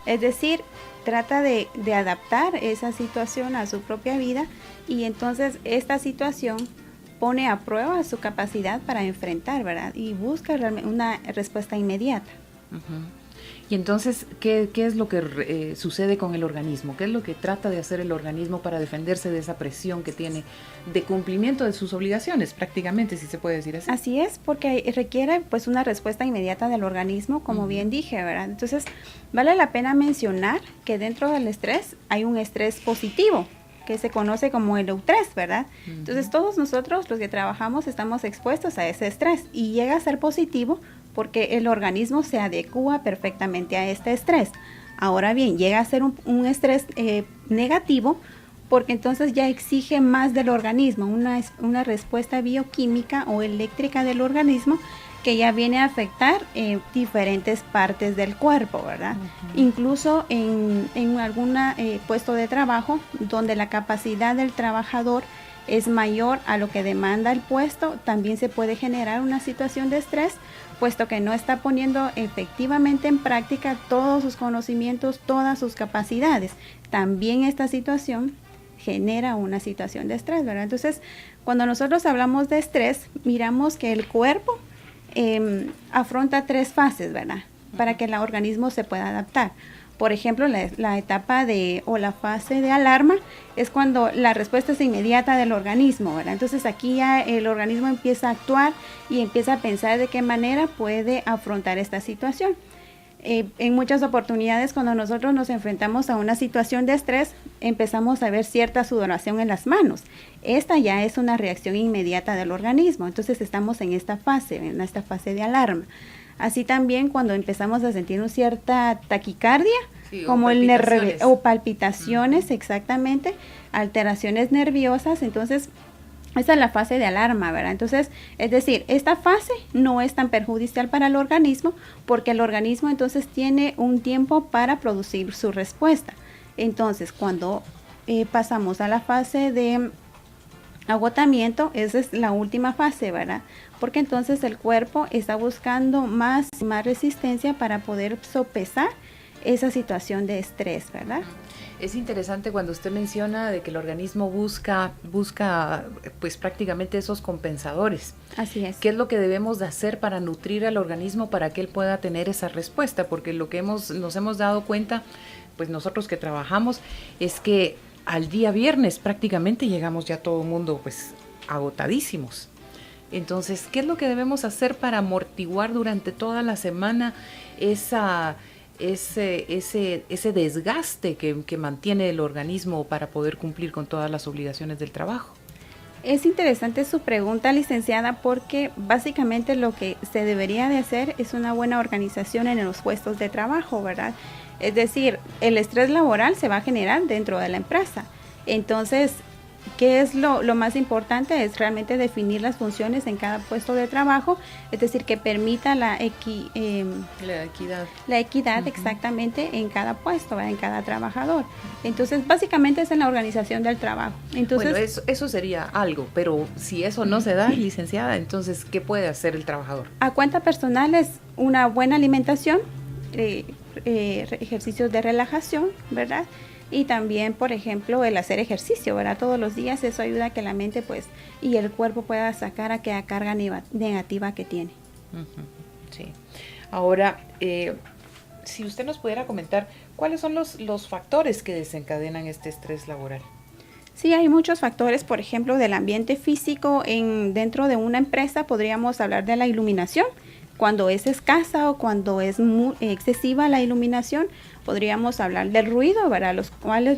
Es decir, trata de adaptar esa situación a su propia vida y entonces esta situación pone a prueba su capacidad para enfrentar, ¿verdad? Y busca realmente una respuesta inmediata. Uh-huh. Y entonces, ¿qué es lo que sucede con el organismo? ¿Qué es lo que trata de hacer el organismo para defenderse de esa presión que tiene de cumplimiento de sus obligaciones, prácticamente, si se puede decir así? Así es, porque requiere pues una respuesta inmediata del organismo, como bien dije, ¿verdad? Entonces, vale la pena mencionar que dentro del estrés hay un estrés positivo, que se conoce como el eustrés, ¿verdad? Entonces, todos nosotros, los que trabajamos, estamos expuestos a ese estrés y llega a ser positivo porque el organismo se adecua perfectamente a este estrés. Ahora bien, llega a ser un estrés negativo porque entonces ya exige más del organismo, una respuesta bioquímica o eléctrica del organismo que ya viene a afectar diferentes partes del cuerpo, ¿verdad? Incluso en algún puesto de trabajo donde la capacidad del trabajador es mayor a lo que demanda el puesto, también se puede generar una situación de estrés, puesto que no está poniendo efectivamente en práctica todos sus conocimientos, todas sus capacidades. También esta situación genera una situación de estrés, ¿verdad? Entonces, cuando nosotros hablamos de estrés, miramos que el cuerpo afronta 3 fases, ¿verdad? Para que el organismo se pueda adaptar. Por ejemplo, la etapa o la fase de alarma es cuando la respuesta es inmediata del organismo, ¿verdad? Entonces aquí ya el organismo empieza a actuar y empieza a pensar de qué manera puede afrontar esta situación. En muchas oportunidades cuando nosotros nos enfrentamos a una situación de estrés, empezamos a ver cierta sudoración en las manos. Esta ya es una reacción inmediata del organismo, entonces estamos en esta fase de alarma. Así también cuando empezamos a sentir una cierta taquicardia, sí, como o palpitaciones, exactamente, alteraciones nerviosas, entonces esa es la fase de alarma, ¿verdad? Entonces, es decir, esta fase no es tan perjudicial para el organismo porque el organismo entonces tiene un tiempo para producir su respuesta. Entonces, cuando pasamos a la fase de agotamiento, esa es la última fase, ¿verdad? Porque entonces el cuerpo está buscando más resistencia para poder sopesar esa situación de estrés, ¿verdad? Es interesante cuando usted menciona de que el organismo busca pues prácticamente esos compensadores. Así es. ¿Qué es lo que debemos de hacer para nutrir al organismo para que él pueda tener esa respuesta? Porque lo que nos hemos dado cuenta, pues nosotros que trabajamos, es que al día viernes prácticamente llegamos ya todo el mundo pues agotadísimos. Entonces, ¿qué es lo que debemos hacer para amortiguar durante toda la semana ese desgaste que mantiene el organismo para poder cumplir con todas las obligaciones del trabajo? Es interesante su pregunta, licenciada, porque básicamente lo que se debería de hacer es una buena organización en los puestos de trabajo, ¿verdad? Es decir, el estrés laboral se va a generar dentro de la empresa. Entonces, ¿qué es lo más importante? Es realmente definir las funciones en cada puesto de trabajo, es decir, que permita la equidad. La equidad, exactamente, en cada puesto, ¿verdad? En cada trabajador. Entonces, básicamente es en la organización del trabajo. Entonces, bueno, eso sería algo, pero si eso no se da, licenciada, entonces, ¿qué puede hacer el trabajador? A cuenta personal es una buena alimentación, ejercicios de relajación, ¿verdad? Y también, por ejemplo, el hacer ejercicio, ¿verdad? Todos los días, eso ayuda a que la mente, pues, y el cuerpo pueda sacar aquella carga negativa que tiene. Sí. Ahora, si usted nos pudiera comentar, ¿cuáles son los factores que desencadenan este estrés laboral? Sí, hay muchos factores, por ejemplo, del ambiente físico dentro de una empresa. Podríamos hablar de la iluminación. Cuando es escasa o cuando es muy excesiva la iluminación, podríamos hablar del ruido, ¿verdad? Los cuales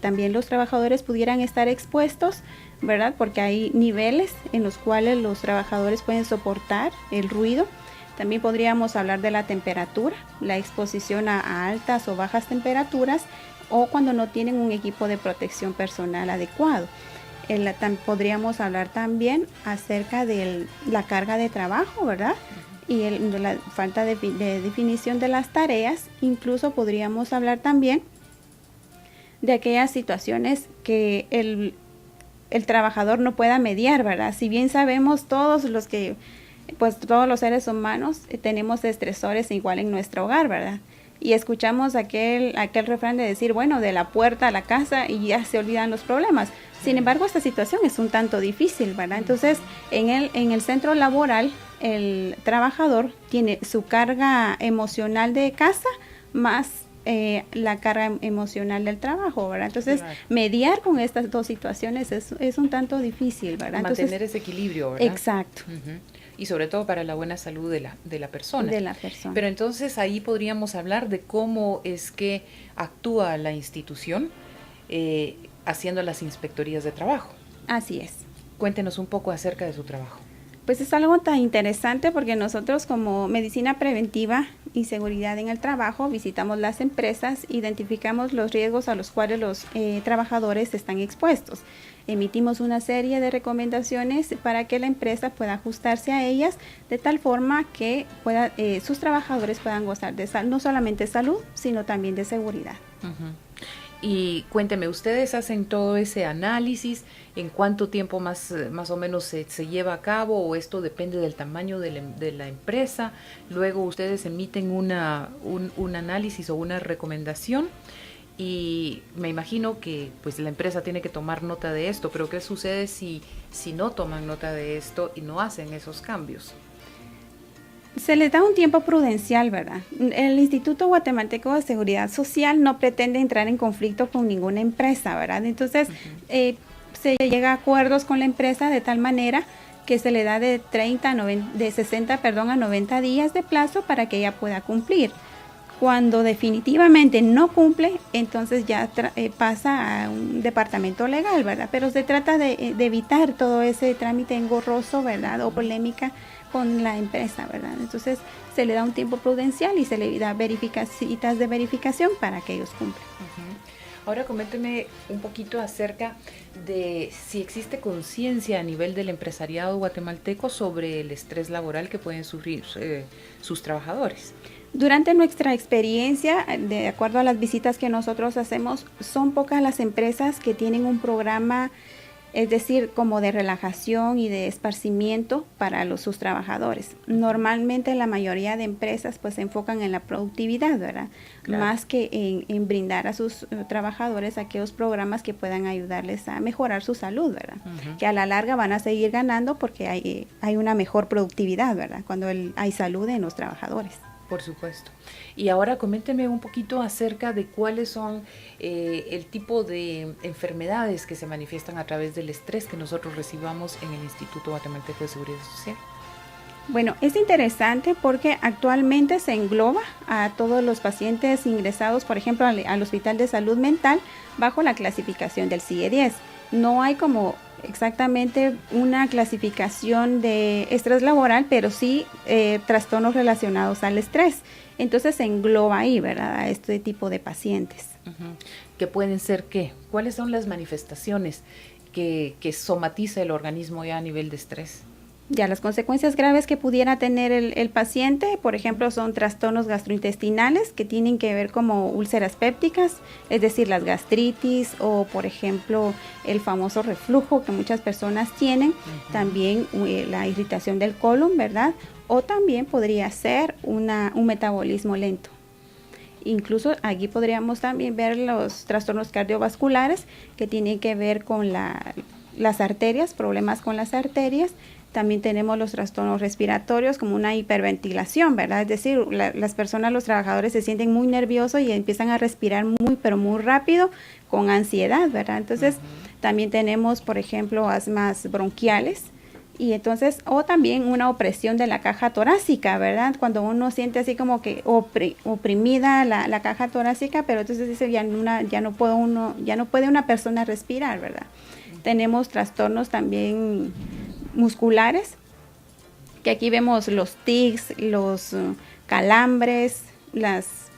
también los trabajadores pudieran estar expuestos, ¿verdad? Porque hay niveles en los cuales los trabajadores pueden soportar el ruido. También podríamos hablar de la temperatura, la exposición a altas o bajas temperaturas o cuando no tienen un equipo de protección personal adecuado. Podríamos hablar también acerca de la carga de trabajo, ¿verdad? Y de la falta de definición de las tareas. Incluso podríamos hablar también de aquellas situaciones que el trabajador no pueda mediar, ¿verdad? Si bien sabemos todos los que pues todos los seres humanos tenemos estresores igual en nuestro hogar, ¿verdad? Y escuchamos aquel refrán de decir, bueno, de la puerta a la casa y ya se olvidan los problemas. Sin embargo, esta situación es un tanto difícil, ¿verdad? Entonces, en el centro laboral, el trabajador tiene su carga emocional de casa más la carga emocional del trabajo, ¿verdad? Entonces, claro, mediar con estas dos situaciones es un tanto difícil, ¿verdad? Mantener ese equilibrio, ¿verdad? Exacto. Y sobre todo para la buena salud de la persona. De la persona. Pero entonces ahí podríamos hablar de cómo es que actúa la institución haciendo las inspectorías de trabajo. Así es. Cuéntenos un poco acerca de su trabajo. Pues es algo tan interesante porque nosotros como medicina preventiva y seguridad en el trabajo visitamos las empresas, identificamos los riesgos a los cuales los trabajadores están expuestos. Emitimos una serie de recomendaciones para que la empresa pueda ajustarse a ellas de tal forma que sus trabajadores puedan gozar de no solamente salud, sino también de seguridad. Y cuénteme, ¿ustedes hacen todo ese análisis? ¿En cuánto tiempo más o menos se lleva a cabo? ¿O esto depende del tamaño de la empresa? Luego ustedes emiten un análisis o una recomendación. Y me imagino que pues la empresa tiene que tomar nota de esto, pero ¿qué sucede si no toman nota de esto y no hacen esos cambios? Se les da un tiempo prudencial, ¿verdad? El Instituto Guatemalteco de Seguridad Social no pretende entrar en conflicto con ninguna empresa, ¿verdad? Entonces, se llega a acuerdos con la empresa de tal manera que se le da de 60 a 90 días de plazo para que ella pueda cumplir. Cuando definitivamente no cumple, entonces ya pasa a un departamento legal, ¿verdad? Pero se trata de evitar todo ese trámite engorroso, ¿verdad? O polémica con la empresa, ¿verdad? Entonces se le da un tiempo prudencial y se le da citas de verificación para que ellos cumplan. Ahora coménteme un poquito acerca de si existe conciencia a nivel del empresariado guatemalteco sobre el estrés laboral que pueden sufrir sus trabajadores. Durante nuestra experiencia, de acuerdo a las visitas que nosotros hacemos, son pocas las empresas que tienen un programa, es decir, como de relajación y de esparcimiento para sus trabajadores. Normalmente la mayoría de empresas pues se enfocan en la productividad, ¿verdad? Claro. Más que en brindar a sus trabajadores aquellos programas que puedan ayudarles a mejorar su salud, ¿verdad? Que a la larga van a seguir ganando porque hay una mejor productividad, ¿verdad? Cuando hay salud en los trabajadores. Por supuesto. Y ahora coménteme un poquito acerca de cuáles son el tipo de enfermedades que se manifiestan a través del estrés que nosotros recibamos en el Instituto Guatemalteco de Seguridad Social. Bueno, es interesante porque actualmente se engloba a todos los pacientes ingresados, por ejemplo, al Hospital de Salud Mental bajo la clasificación del CIE-10. No hay como exactamente una clasificación de estrés laboral, pero sí trastornos relacionados al estrés. Entonces se engloba ahí, ¿verdad?, a este tipo de pacientes. ¿Qué pueden ser qué? ¿Cuáles son las manifestaciones que somatiza el organismo ya a nivel de estrés? Ya, las consecuencias graves que pudiera tener el paciente, por ejemplo, son trastornos gastrointestinales que tienen que ver como úlceras pépticas, es decir, las gastritis o, por ejemplo, el famoso reflujo que muchas personas tienen, también la irritación del colon, ¿verdad? O también podría ser un metabolismo lento. Incluso aquí podríamos también ver los trastornos cardiovasculares que tienen que ver con las arterias, problemas con las arterias. También tenemos los trastornos respiratorios como una hiperventilación, ¿verdad? Es decir, las personas, los trabajadores se sienten muy nerviosos y empiezan a respirar pero muy rápido con ansiedad, ¿verdad? Entonces, también tenemos, por ejemplo, asmas bronquiales y entonces, o también una opresión de la caja torácica, ¿verdad? Cuando uno siente así como que oprimida la caja torácica, pero entonces dice ya no puede una persona respirar, ¿verdad? Tenemos trastornos también musculares, que aquí vemos los tics, los calambres,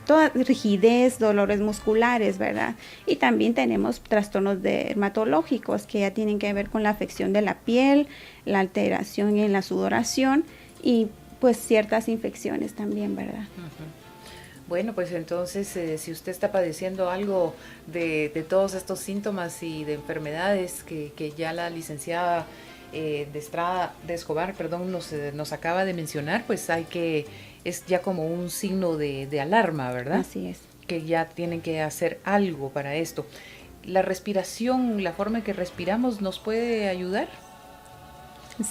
toda rigidez, dolores musculares, ¿verdad? Y también tenemos trastornos dermatológicos que ya tienen que ver con la afección de la piel, la alteración en la sudoración y pues ciertas infecciones también, ¿verdad? Bueno, pues entonces, si usted está padeciendo algo de todos estos síntomas y de enfermedades que ya la licenciada de Estrada, de Escobar, perdón, nos acaba de mencionar, pues es ya como un signo de alarma, ¿verdad? Así es. Que ya tienen que hacer algo para esto. ¿La respiración, la forma en que respiramos nos puede ayudar?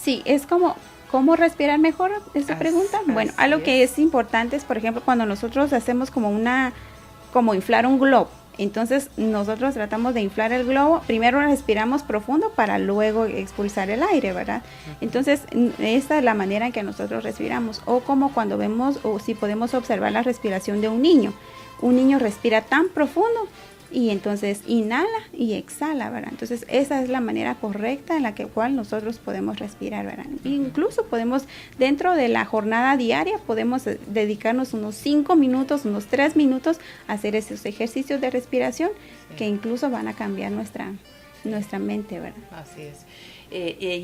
Sí, es como cómo respirar mejor, esa pregunta. Bueno, algo que es importante es, por ejemplo, cuando nosotros hacemos como inflar un globo. Entonces nosotros tratamos de inflar el globo, primero respiramos profundo para luego expulsar el aire, ¿verdad? Entonces esta es la manera en que nosotros respiramos, o como cuando vemos, o si podemos observar la respiración de un niño respira tan profundo y entonces inhala y exhala, ¿verdad? Entonces esa es la manera correcta en la cual nosotros podemos respirar, ¿verdad? Incluso podemos, dentro de la jornada diaria, podemos dedicarnos unos 5 minutos, unos 3 minutos a hacer esos ejercicios de respiración que incluso van a cambiar nuestra mente, ¿verdad? Así es.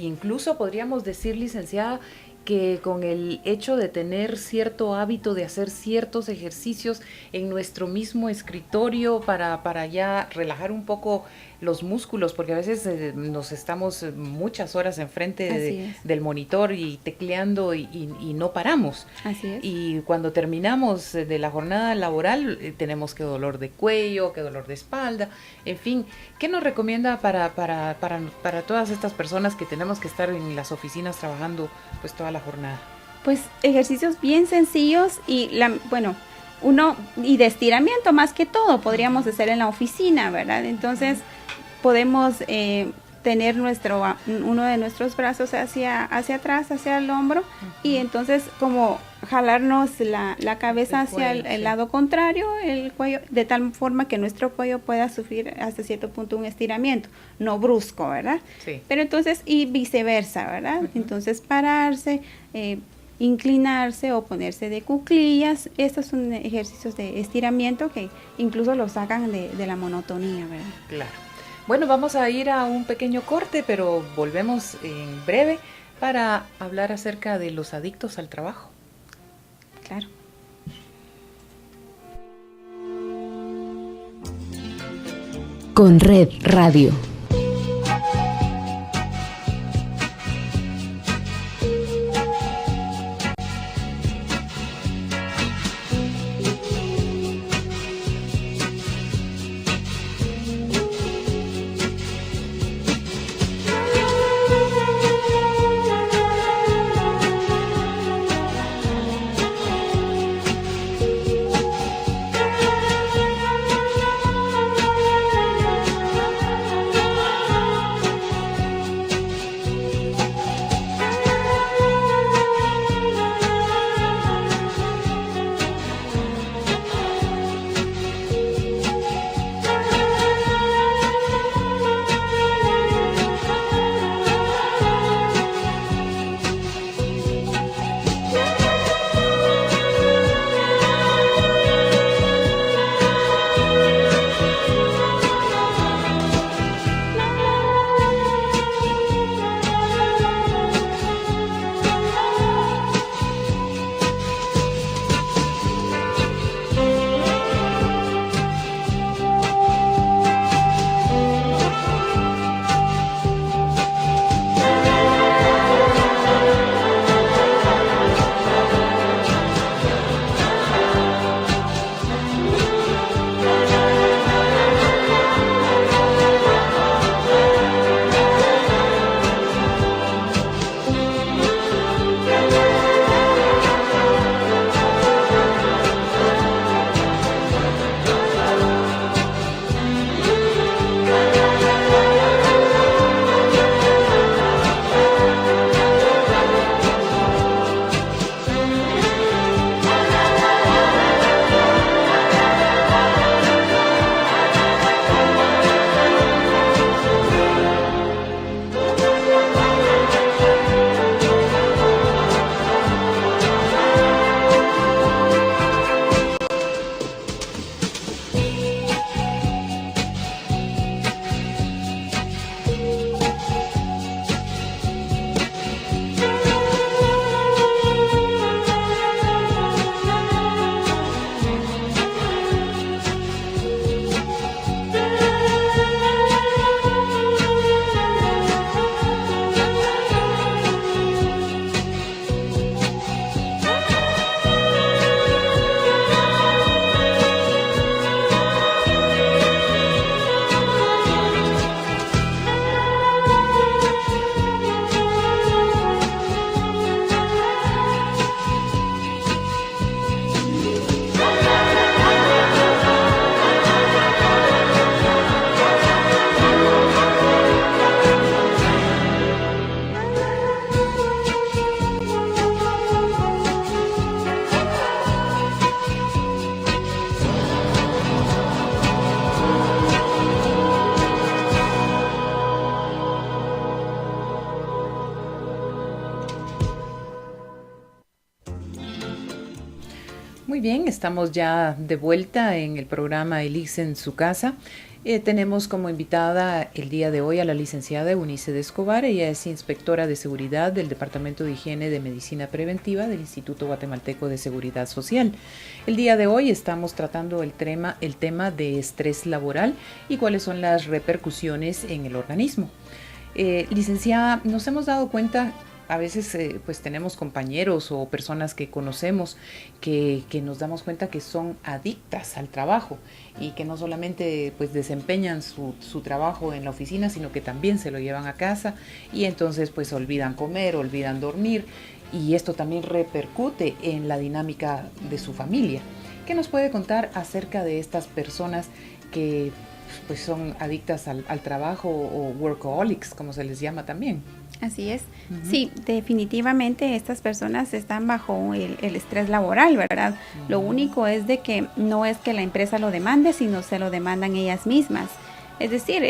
Incluso podríamos decir, licenciada, que con el hecho de tener cierto hábito de hacer ciertos ejercicios en nuestro mismo escritorio para ya relajar un poco los músculos, porque a veces nos estamos muchas horas enfrente del monitor y tecleando y no paramos. Así es. Y cuando terminamos de la jornada laboral tenemos que dolor de cuello, que dolor de espalda, en fin. ¿Qué nos recomienda para todas estas personas que tenemos que estar en las oficinas trabajando pues toda la jornada? Pues ejercicios bien sencillos y y de estiramiento más que todo podríamos hacer en la oficina, ¿verdad? Entonces podemos tener uno de nuestros brazos hacia atrás, hacia el hombro, y entonces como jalarnos la cabeza hacia el lado contrario, el cuello, de tal forma que nuestro cuello pueda sufrir hasta cierto punto un estiramiento, no brusco, ¿verdad? Sí. Pero entonces, y viceversa, ¿verdad? Entonces pararse, inclinarse o ponerse de cuclillas. Estos son ejercicios de estiramiento que incluso los sacan de la monotonía, ¿verdad? Claro. Bueno, vamos a ir a un pequeño corte, pero volvemos en breve para hablar acerca de los adictos al trabajo. Claro. Con Red Radio. estamos ya de vuelta en el programa Elix en su casa. Tenemos como invitada el día de hoy a la licenciada Eunice de Escobar. Ella es inspectora de seguridad del Departamento de Higiene de Medicina Preventiva del Instituto Guatemalteco de Seguridad Social. El día de hoy estamos tratando el tema de estrés laboral y cuáles son las repercusiones en el organismo. Licenciada, nos hemos dado cuenta, a veces pues tenemos compañeros o personas que conocemos que nos damos cuenta que son adictas al trabajo y que no solamente pues desempeñan su trabajo en la oficina, sino que también se lo llevan a casa y entonces pues olvidan comer, olvidan dormir, y esto también repercute en la dinámica de su familia. ¿Qué nos puede contar acerca de estas personas que pues son adictas al trabajo o workaholics, como se les llama también? Así es. Sí, definitivamente estas personas están bajo el estrés laboral, ¿verdad? Lo único es de que no es que la empresa lo demande, sino se lo demandan ellas mismas. Es decir,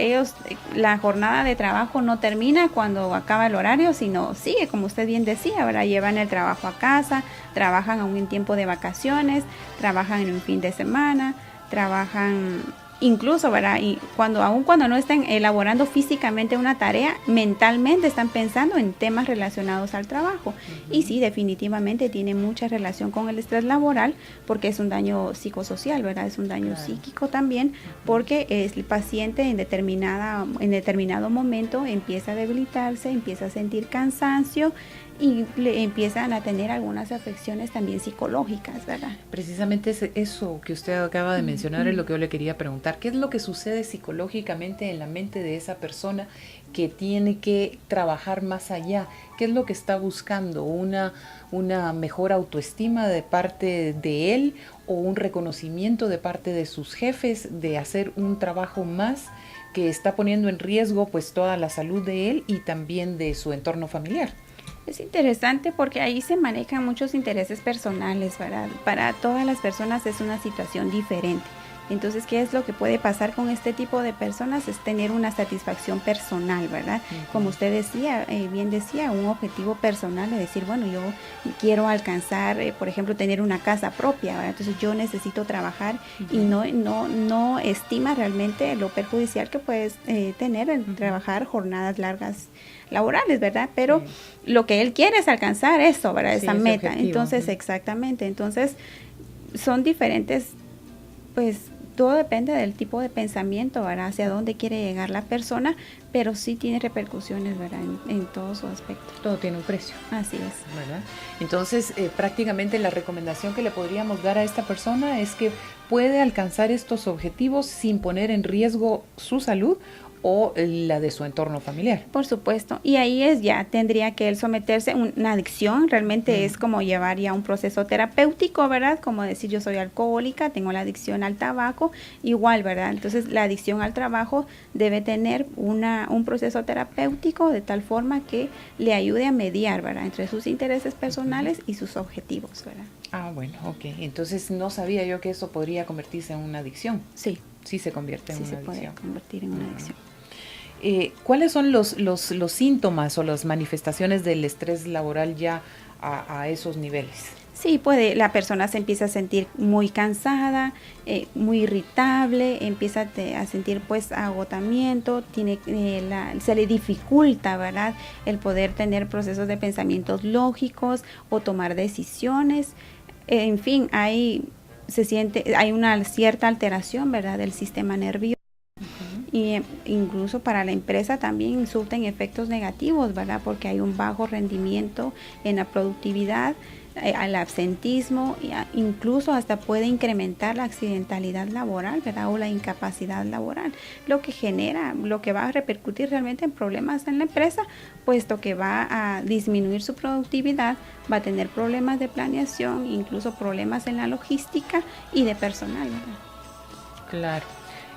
la jornada de trabajo no termina cuando acaba el horario, sino sigue, como usted bien decía, ¿verdad? Llevan el trabajo a casa, trabajan aún en tiempo de vacaciones, trabajan en un fin de semana, trabajan incluso, ¿verdad? Y aun cuando no están elaborando físicamente una tarea, mentalmente están pensando en temas relacionados al trabajo. Y sí, definitivamente tiene mucha relación con el estrés laboral, porque es un daño psicosocial, ¿verdad? Es un daño psíquico también, porque el paciente en determinado momento empieza a debilitarse, empieza a sentir cansancio y le empiezan a tener algunas afecciones también psicológicas, ¿verdad? Precisamente es eso que usted acaba de mencionar, es lo que yo le quería preguntar. ¿Qué es lo que sucede psicológicamente en la mente de esa persona que tiene que trabajar más allá? ¿Qué es lo que está buscando? ¿Una mejor autoestima de parte de él o un reconocimiento de parte de sus jefes de hacer un trabajo más que está poniendo en riesgo pues toda la salud de él y también de su entorno familiar? Es interesante porque ahí se manejan muchos intereses personales, ¿verdad? Para todas las personas es una situación diferente. Entonces, ¿qué es lo que puede pasar con este tipo de personas? Es tener una satisfacción personal, ¿verdad? Como usted decía, bien decía, un objetivo personal de decir, bueno, yo quiero alcanzar, por ejemplo, tener una casa propia, ¿verdad? Entonces yo necesito trabajar y no estima realmente lo perjudicial que puedes tener en trabajar jornadas largas laborales, ¿verdad? Pero lo que él quiere es alcanzar eso, ¿verdad? Esa meta. Objetivo. Entonces, exactamente. Entonces, son diferentes, pues, todo depende del tipo de pensamiento, ¿verdad? Hacia dónde quiere llegar la persona, pero sí tiene repercusiones, ¿verdad? En todo su aspecto. Todo tiene un precio. Así es. ¿Verdad? Entonces, prácticamente la recomendación que le podríamos dar a esta persona es que puede alcanzar estos objetivos sin poner en riesgo su salud o la de su entorno familiar. Por supuesto, y ahí tendría que él someterse a una adicción, realmente es como llevar ya un proceso terapéutico, ¿verdad? Como decir, yo soy alcohólica, tengo la adicción al tabaco, igual, ¿verdad? Entonces, la adicción al trabajo debe tener un proceso terapéutico de tal forma que le ayude a mediar, ¿verdad? Entre sus intereses personales y sus objetivos, ¿verdad? Ah, bueno, ok. Entonces, no sabía yo que eso podría convertirse en una adicción. Sí. Sí se convierte en una adicción. Sí se puede convertir en una adicción. ¿Cuáles son los síntomas o las manifestaciones del estrés laboral ya a esos niveles? Sí, la persona se empieza a sentir muy cansada, muy irritable, empieza a sentir pues agotamiento, se le dificulta, ¿verdad?, el poder tener procesos de pensamientos lógicos o tomar decisiones. En fin, hay una cierta alteración, ¿verdad?, del sistema nervioso. Y incluso para la empresa también surten efectos negativos, ¿verdad? Porque hay un bajo rendimiento en la productividad, al absentismo, incluso hasta puede incrementar la accidentalidad laboral, ¿verdad? O la incapacidad laboral, lo que va a repercutir realmente en problemas en la empresa, puesto que va a disminuir su productividad, va a tener problemas de planeación, incluso problemas en la logística y de personal, ¿verdad? Claro.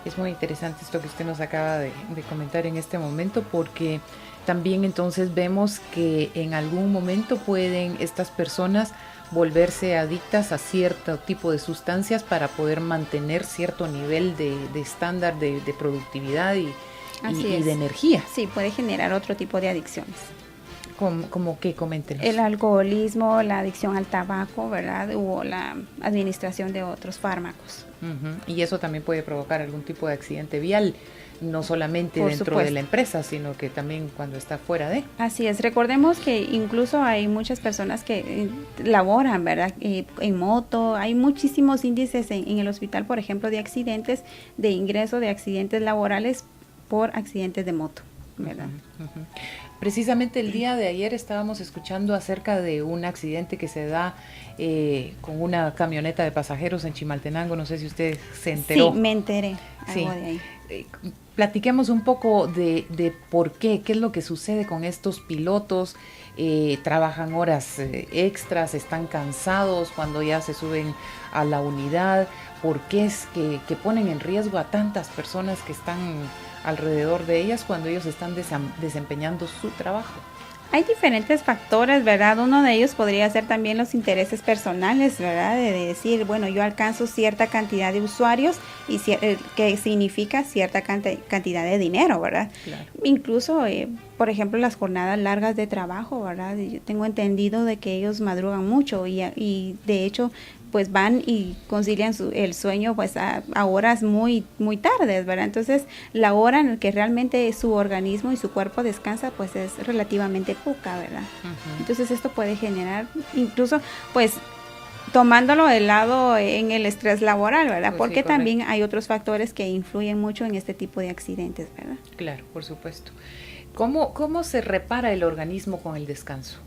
Es muy interesante esto que usted nos acaba de comentar en este momento, porque también entonces vemos que en algún momento pueden estas personas volverse adictas a cierto tipo de sustancias para poder mantener cierto nivel de estándar de productividad y de energía. Sí, puede generar otro tipo de adicciones. ¿Cómo qué? Coméntenos. El alcoholismo, la adicción al tabaco, ¿verdad? O la administración de otros fármacos. Y eso también puede provocar algún tipo de accidente vial, no solamente Por dentro supuesto. de la empresa, sino que también cuando está fuera de. Así es, recordemos que incluso hay muchas personas que laboran, ¿verdad? En moto, hay muchísimos índices en el hospital, por ejemplo, de accidentes, de ingreso de accidentes laborales por accidentes de moto, ¿verdad? Precisamente el día de ayer estábamos escuchando acerca de un accidente que se da con una camioneta de pasajeros en Chimaltenango, no sé si usted se enteró. Sí, me enteré Sí. algo de ahí. Platiquemos un poco de por qué es lo que sucede con estos pilotos. Trabajan horas extras, están cansados cuando ya se suben a la unidad. ¿Por qué es que ponen en riesgo a tantas personas que están alrededor de ellas cuando ellos están desempeñando su trabajo? Hay diferentes factores, ¿verdad? Uno de ellos podría ser también los intereses personales, ¿verdad? De decir, bueno, yo alcanzo cierta cantidad de usuarios y que significa cierta cantidad de dinero, ¿verdad? Claro. Incluso, por ejemplo, las jornadas largas de trabajo, ¿verdad? Yo tengo entendido de que ellos madrugan mucho y de hecho pues van y concilian el sueño pues a horas muy tardes, ¿verdad? Entonces la hora en la que realmente su organismo y su cuerpo descansa pues es relativamente poca, ¿verdad? Entonces esto puede generar incluso pues tomándolo de lado en el estrés laboral, ¿verdad? Pues porque sí, también hay otros factores que influyen mucho en este tipo de accidentes, ¿verdad? Claro, por supuesto. ¿Cómo se repara el organismo con el descanso?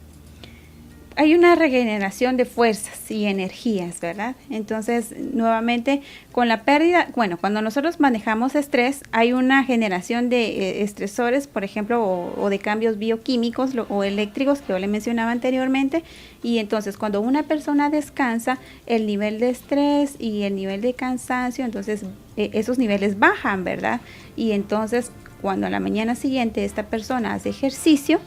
Hay una regeneración de fuerzas y energías, ¿verdad? Entonces, nuevamente, con la pérdida, bueno, cuando nosotros manejamos estrés, hay una generación de estresores, por ejemplo, o de cambios bioquímicos o eléctricos que yo le mencionaba anteriormente, y entonces cuando una persona descansa, el nivel de estrés y el nivel de cansancio, entonces esos niveles bajan, ¿verdad? Y entonces, cuando a la mañana siguiente esta persona hace ejercicio,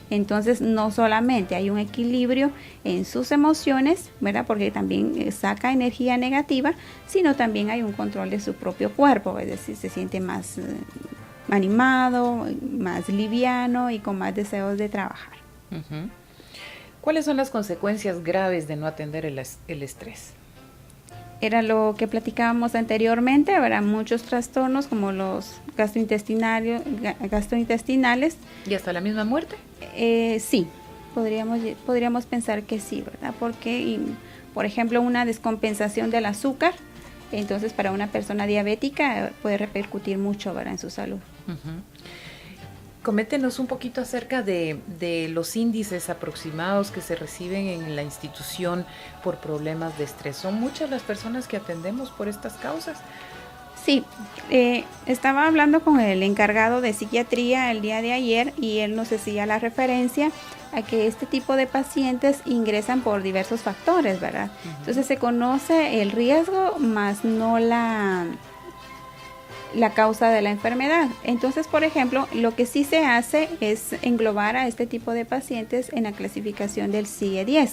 entonces no solamente hay un equilibrio en sus emociones, ¿verdad? Porque también saca energía negativa, sino también hay un control de su propio cuerpo, es decir, se siente más animado, más liviano y con más deseos de trabajar. ¿Cuáles son las consecuencias graves de no atender el estrés? Era lo que platicábamos anteriormente, habrá muchos trastornos como los gastrointestinales. ¿Y hasta la misma muerte? Sí, podríamos pensar que sí, ¿verdad? Porque, por ejemplo, una descompensación del azúcar, entonces para una persona diabética puede repercutir mucho, ¿verdad?, en su salud. Coméntenos un poquito acerca de los índices aproximados que se reciben en la institución por problemas de estrés. ¿Son muchas las personas que atendemos por estas causas? Sí, estaba hablando con el encargado de psiquiatría el día de ayer y él nos hacía la referencia a que este tipo de pacientes ingresan por diversos factores, ¿verdad? Entonces se conoce el riesgo, más no la causa de la enfermedad. Entonces, por ejemplo, lo que sí se hace es englobar a este tipo de pacientes en la clasificación del CIE-10.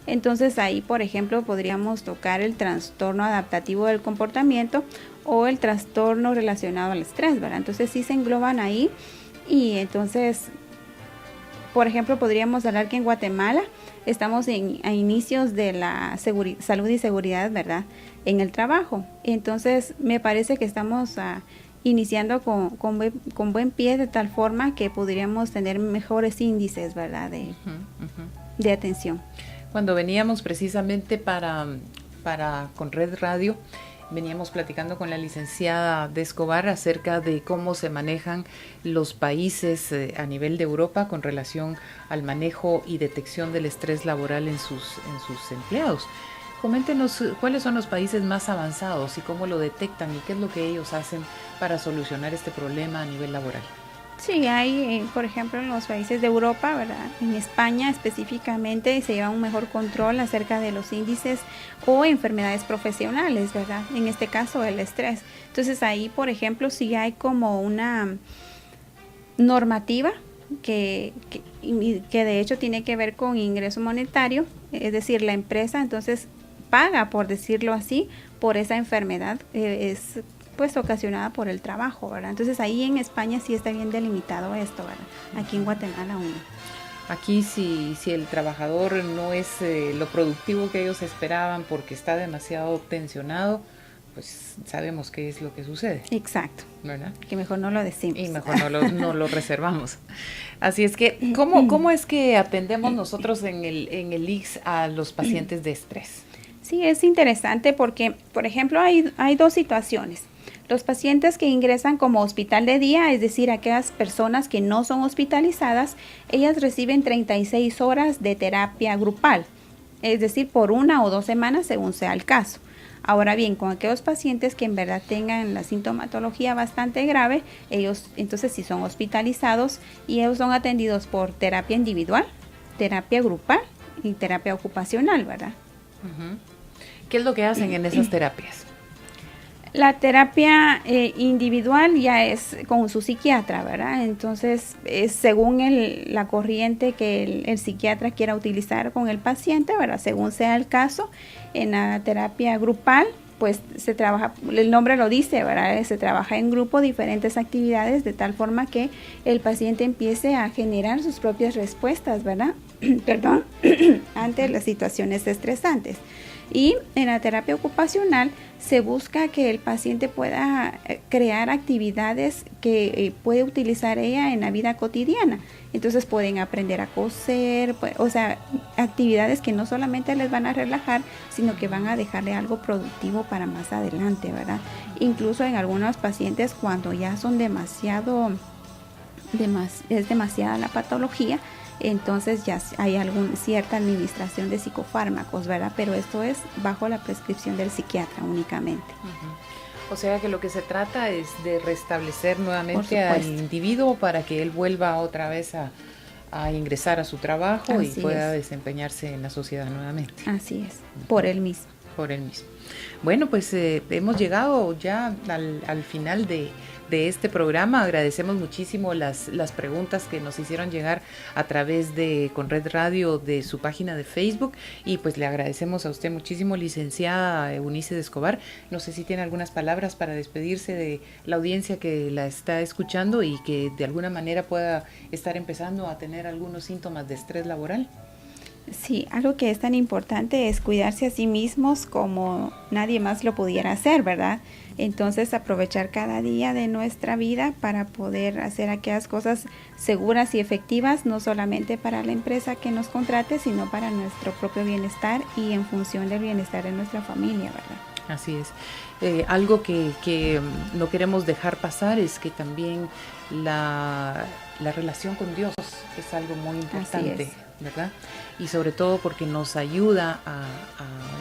Entonces ahí, por ejemplo, podríamos tocar el trastorno adaptativo del comportamiento o el trastorno relacionado al estrés, ¿verdad? Entonces sí se engloban ahí y entonces, por ejemplo, podríamos hablar que en Guatemala estamos a inicios de la salud y seguridad, ¿verdad?, en el trabajo. Entonces me parece que estamos iniciando con buen pie, de tal forma que podríamos tener mejores índices, ¿verdad?, de atención. Cuando veníamos precisamente con Red Radio, veníamos platicando con la licenciada de Escobar acerca de cómo se manejan los países a nivel de Europa con relación al manejo y detección del estrés laboral en sus empleados. Coméntenos cuáles son los países más avanzados y cómo lo detectan y qué es lo que ellos hacen para solucionar este problema a nivel laboral. Sí, hay, por ejemplo, en los países de Europa, ¿verdad? En España específicamente se lleva un mejor control acerca de los índices o enfermedades profesionales, ¿verdad? En este caso, el estrés. Entonces ahí, por ejemplo, sí hay como una normativa que de hecho tiene que ver con ingreso monetario, es decir, la empresa entonces paga, por decirlo así, por esa enfermedad, es pues ocasionada por el trabajo, ¿verdad? Entonces ahí en España sí está bien delimitado esto, ¿verdad? Aquí en Guatemala aún no. Aquí si el trabajador no es lo productivo que ellos esperaban porque está demasiado tensionado, pues sabemos qué es lo que sucede. Exacto. ¿Verdad? Que mejor no lo decimos. Y mejor no lo reservamos. Así es que, ¿cómo es que atendemos nosotros en el ICS a los pacientes de estrés? Sí, es interesante porque, por ejemplo, hay dos situaciones. Los pacientes que ingresan como hospital de día, es decir, aquellas personas que no son hospitalizadas, ellas reciben 36 horas de terapia grupal, es decir, por 1 o 2 semanas según sea el caso. Ahora bien, con aquellos pacientes que en verdad tengan la sintomatología bastante grave, ellos entonces sí son hospitalizados y ellos son atendidos por terapia individual, terapia grupal y terapia ocupacional, ¿verdad? Uh-huh. ¿Qué es lo que hacen en esas terapias? La terapia individual ya es con su psiquiatra, ¿verdad? Entonces, según la corriente que el psiquiatra quiera utilizar con el paciente, ¿verdad? Según sea el caso, en la terapia grupal, pues se trabaja, el nombre lo dice, ¿verdad? Se trabaja en grupo diferentes actividades de tal forma que el paciente empiece a generar sus propias respuestas, ¿verdad? Perdón, ante las situaciones estresantes. Y en la terapia ocupacional se busca que el paciente pueda crear actividades que puede utilizar ella en la vida cotidiana. Entonces pueden aprender a coser, o sea, actividades que no solamente les van a relajar, sino que van a dejarle algo productivo para más adelante, ¿verdad? Incluso en algunos pacientes cuando ya son es demasiada la patología, entonces ya hay cierta administración de psicofármacos, ¿verdad? Pero esto es bajo la prescripción del psiquiatra únicamente. O sea que lo que se trata es de restablecer nuevamente al individuo para que él vuelva otra vez a ingresar a su trabajo. Así y pueda desempeñarse en la sociedad nuevamente. Así es, por él mismo. Por él mismo. Bueno, pues hemos llegado ya al final de este programa. Agradecemos muchísimo las preguntas que nos hicieron llegar a través de Conred Radio, de su página de Facebook, y pues le agradecemos a usted muchísimo, licenciada Eunice de Escobar. No sé si tiene algunas palabras para despedirse de la audiencia que la está escuchando y que de alguna manera pueda estar empezando a tener algunos síntomas de estrés laboral. Sí, algo que es tan importante es cuidarse a sí mismos como nadie más lo pudiera hacer, ¿verdad? Entonces aprovechar cada día de nuestra vida para poder hacer aquellas cosas seguras y efectivas, no solamente para la empresa que nos contrate, sino para nuestro propio bienestar y en función del bienestar de nuestra familia, ¿verdad? Así es. Algo que no queremos dejar pasar es que también la relación con Dios es algo muy importante, ¿verdad? Y sobre todo porque nos ayuda a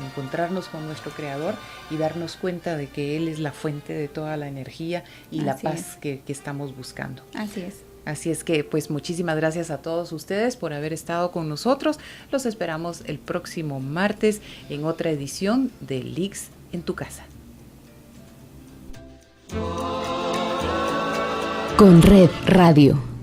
encontrarnos con nuestro Creador y darnos cuenta de que Él es la fuente de toda la energía y la paz que estamos buscando. Así es. Así es que pues muchísimas gracias a todos ustedes por haber estado con nosotros. Los esperamos el próximo martes en otra edición de LICS en tu casa. Conred Radio.